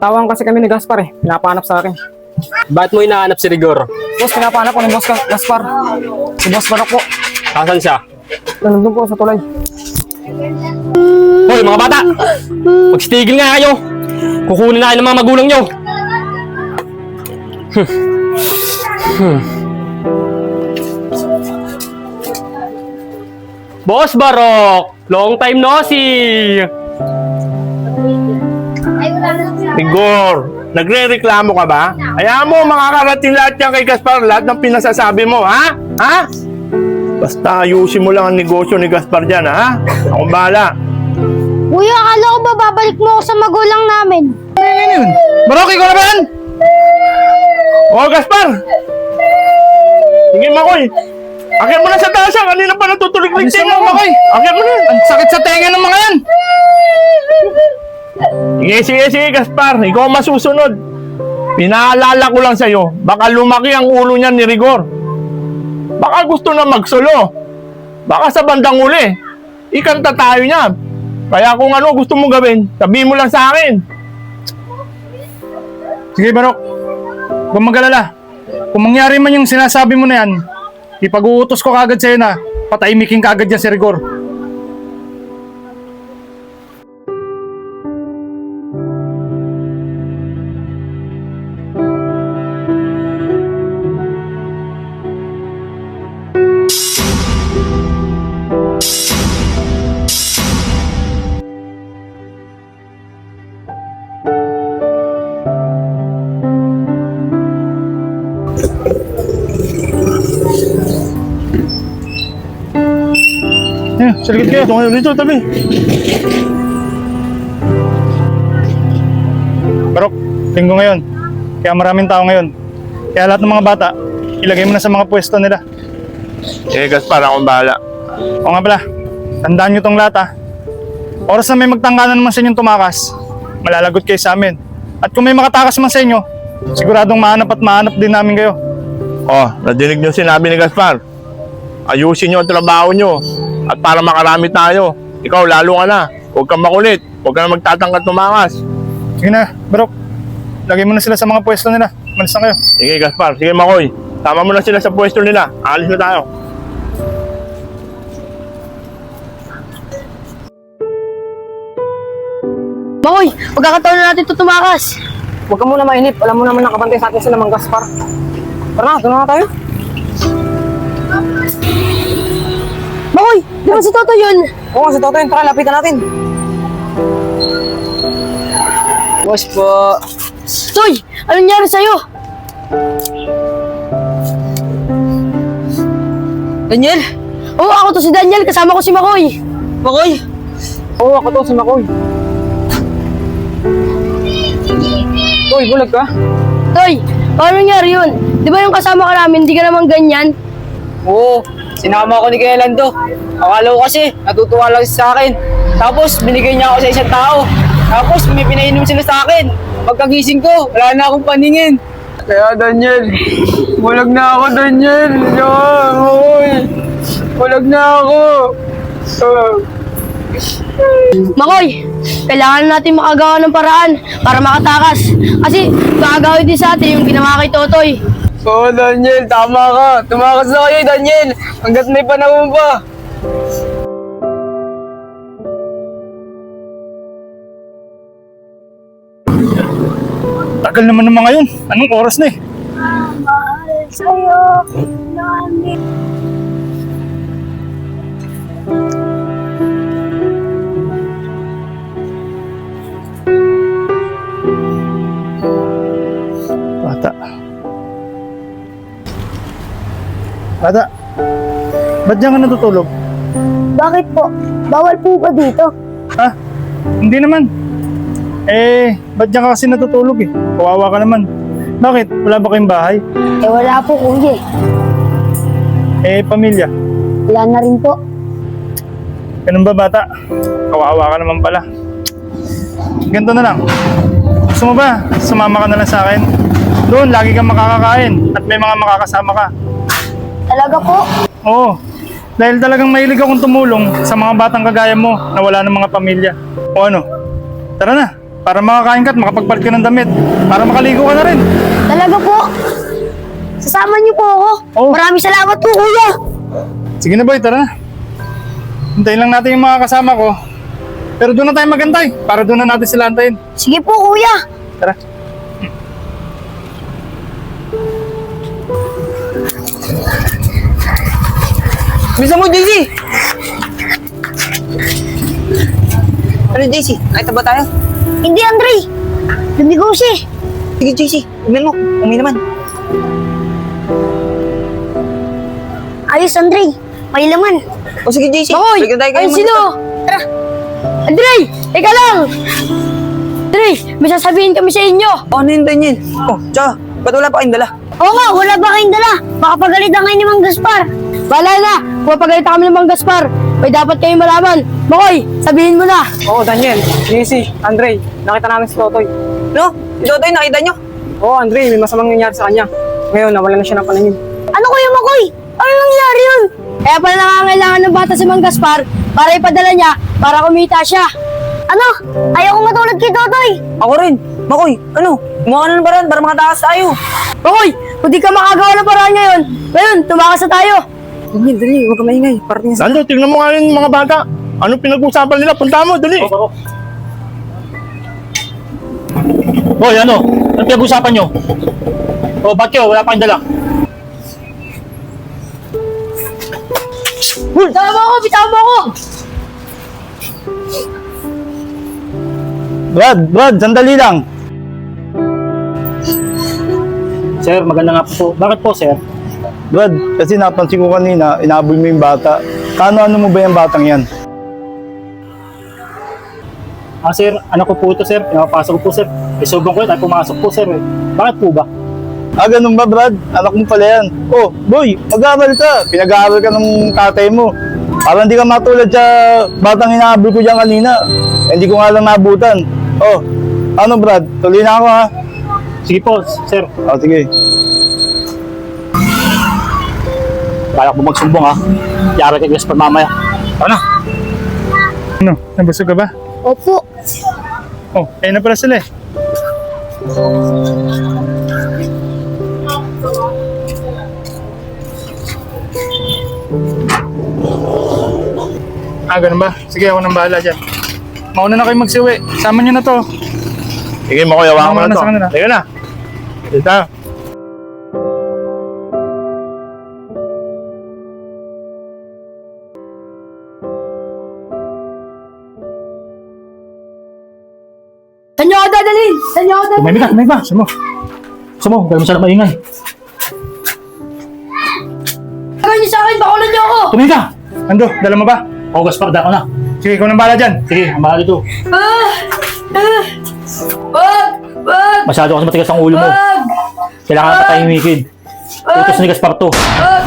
Tinatawag kasi kami ni Gaspar eh. Pinapahanap sa akin. Ba't mo hinahanap si Rigor? Boss, pinapahanap ko ni Boss Gaspar. Si Boss Barok po. Asan siya? Nandun po sa tulay. Hoy mga bata! Magstigil nga kayo! Kukunin na kayo ng mga magulang nyo! Boss Barok! Long time no see! Igor, nagre-reklamo ka ba? Ayaw mo, makakarating lahat yan kay Gaspar, lahat ng pinasasabi mo, ha? Ha? Basta ayusin mo lang ang negosyo ni Gaspar dyan, ha? Ako bahala. Kuya, akala ko ba babalik mo ako sa magulang namin? Ano yun? Barok, ikaw na ba yan? Oh, Gaspar! Sige, Makoy! Akit mo na sa taas, ha? Kanina pa natutulig-lig Alisin tenga mo, mo. Makoy! Akit mo na! Ang sakit sa tenga ng mga yan! Sige, Gaspar. Ikaw ang masusunod. Pinaalala ko lang sa'yo, baka lumaki ang ulo niyan ni Rigor. Baka gusto na magsolo. Baka sa bandang uli, ikanta tayo niya. Kaya kung ano gusto mong gawin, sabihin mo lang sa akin. Sige, Barok. Huwag mag-alala. Kung mangyari man yung sinasabi mo na yan, ipag-uutos ko kagad sa'yo na patahimikin kagad yan si Rigor. Sa likod kayo. Dito kayo, dito, tabi. Barok, linggo ngayon. Kaya maraming tao ngayon. Kaya lahat ng mga bata, ilagay mo na sa mga pwesto nila. Gaspar, akong bahala. O nga pala, tandaan nyo tong lahat ha. Oras na may magtanggalan naman sa inyong tumakas, malalagot kayo sa amin. At kung may makatakas man sa inyo, siguradong mahanap at mahanap din namin kayo. Oh, nadinig niyo sinabi ni Gaspar. Ayusin niyo ang trabaho niyo. At para makarami tayo, ikaw lalo ka na. Huwag kang makulit. Huwag ka na magtatangkat tumakas. Sige na, Barok. Lagay mo na sila sa mga pwesto nila. Malis na kayo. Sige, Gaspar. Sige, Makoy. Tama mo na sila sa pwesto nila. Alis na tayo. Makoy, pagkakataon na natin ito tumakas. Huwag ka muna mainip. Alam mo naman nakabantay sa atin sila Mang Gaspar. Tara na, doon na tayo. Makoy, di ba si Toto yun? Oo, si Toto yun. Tara, lapitan natin. Boss po. Toy, anong nangyari sa'yo? Daniel? Oo, ako to si Daniel, kasama ko si Makoy. Makoy? Oo, ako to, si Makoy. Uy, bulag ka? Toy, paano nangyari yun? Di ba yung kasama ka namin, di ka naman ganyan? Oo, sinama ako ni Kuya Lando. Akala ko kasi, natutuwa lang siya sa akin. Tapos, binigay niya ako sa isang tao. Tapos, may pinainom sila sa akin. Pagkagising ko, wala na akong paningin. Kaya Daniel, bulag na ako Daniel. Uy, bulag na ako. Makoy, kailangan natin makagawa ng paraan para makatakas. Kasi gagawin din sa atin yung ginawa kay Totoy. Oo Daniel, tama ka. Tumakas na kayo Daniel. Hanggat may panahon pa. Tagal naman ng mga yun. Anong oras na eh? Mahal sa'yo, namin. Bata. Bata. Ba't diyan ka natutulog? Bakit po? Bawal po ba dito? Ha? Hindi naman. Ba't diyan ka kasi natutulog eh? Kawawa ka naman. Bakit? Wala ba kayong bahay? Wala po kuya. Pamilya. Wala na rin po. Ganun ba bata? Kawawa ka naman pala. Ganito na lang. Gusto mo ba? Sumama ka na lang sa akin. Doon, lagi kang makakakain at may mga makakasama ka. Talaga po? Oo. Dahil talagang mahilig akong tumulong sa mga batang kagaya mo na wala ng mga pamilya. O ano? Tara na. para makakain ka at makapagpalit ka ng damit. Para makaligo ka na rin. Talaga po? Sasama niyo po ako? Oo. Maraming salamat po, kuya. Sige na boy, tara na. Hintayin lang natin yung mga kasama ko. Pero doon na tayo magantay, para doon na natin sila antayin. Sige po, kuya. Tara. Bisa mo, JC! Ano, JC? Nakita ba tayo? Hindi, Andre. Lumigaw siya. Sige, JC. Tingnan mo. Umi naman. Ayos, Andre. May laman. O sige, JC. Makoy! Bigyan tayo kayo Ayun sino? Tara. Andre! Ika lang! Andre, may sasabihin kami sa inyo. O, ano yun, Daniel? Oh, tsaka, ba't wala pa kayong dala? Oo nga, wala ba kayong dala? Baka pagalitan kayo ni Mang Gaspar. Wala na. Kung pagalitan kami ni Mang Gaspar, may dapat kayong malaman. Makoy, sabihin mo na. Oo, Daniel. JC, Andre. Nakita namin si Totoy. No? Si Totoy, nakita nyo? Oo, Andre. May masamang nangyari sa kanya. Ngayon, nawala na siya ng paningin. Ano kuya Makoy? Ano nangyari yun? Kaya pala nangangailangan ng bata si Mang Gaspar para ipadala niya para kumita siya. Ano? Ayaw kong matulad kay Totoy. Ako rin. Makoy, ano? Gumawa na ng paraan para makatakas tayo. Makoy, kung di ka makagawa ng paraan ngayon, tumakas na tayo. Dali, huwag ka maingay. Parating sa... Lando, tingnan mo nga yung mga bata. Ano pinag-usapan nila? Punta mo, dali. Hoy, ano? Ano pinag-usapan nyo? O, ba't kayo? Wala pa kayong dala. Bitaw mo ako! Brad, sandali lang. Sir, maganda nga po. Bakit po, sir? Brad, kasi napansin ko kanina, inaabol mo yung bata. Kano-ano mo ba yung batang yan? Sir, anak ko po ito, sir. Pinapasok ko po, sir. Isobang ko yun, ay pumasok po, sir. Bakit po ba? Ganun ba, Brad? Anak mo pala yan. Oh, boy, mag-aaral ka. Pinag-aaral ka ng tatay mo. Para hindi ka matulad sa batang inaabol ko dyan kanina. Hindi ko nga lang nabutan. Oh, ano, Brad? Tuloy na ako, ha? Sige po, sir. Sige. Kaya ko magsumbong, ha? Yara kay Gaspar mamaya. Tara na. Ano, nabusog ka ba? Opo. Oh, ayun na pala sila eh. Ganun ba? Sige, ako nang bahala dyan. Mauna na kayo magsiwi. Sama nyo na to. Sige mo, kuya, hawakan mo Tama na na to. sa kanila. Sige na. Dito. Saan niyo ako dadalhin? Saan niyo ako dadalhin? Tumahimik ka. Sumo. Sumo, dahil mo sarap maingay. Gawin niyo sa akin, bakulan niyo ako! Tumahimik ka. Ando, dala mo ba? O, Gaspar, dako na. Sige, ikaw nang bahala dyan. Sige, ang mahal ito. Wag! Masyado kasi matigas ang ulo mo. Wag! Kailangan patahimikin. Utos ni Gaspar to. Wag!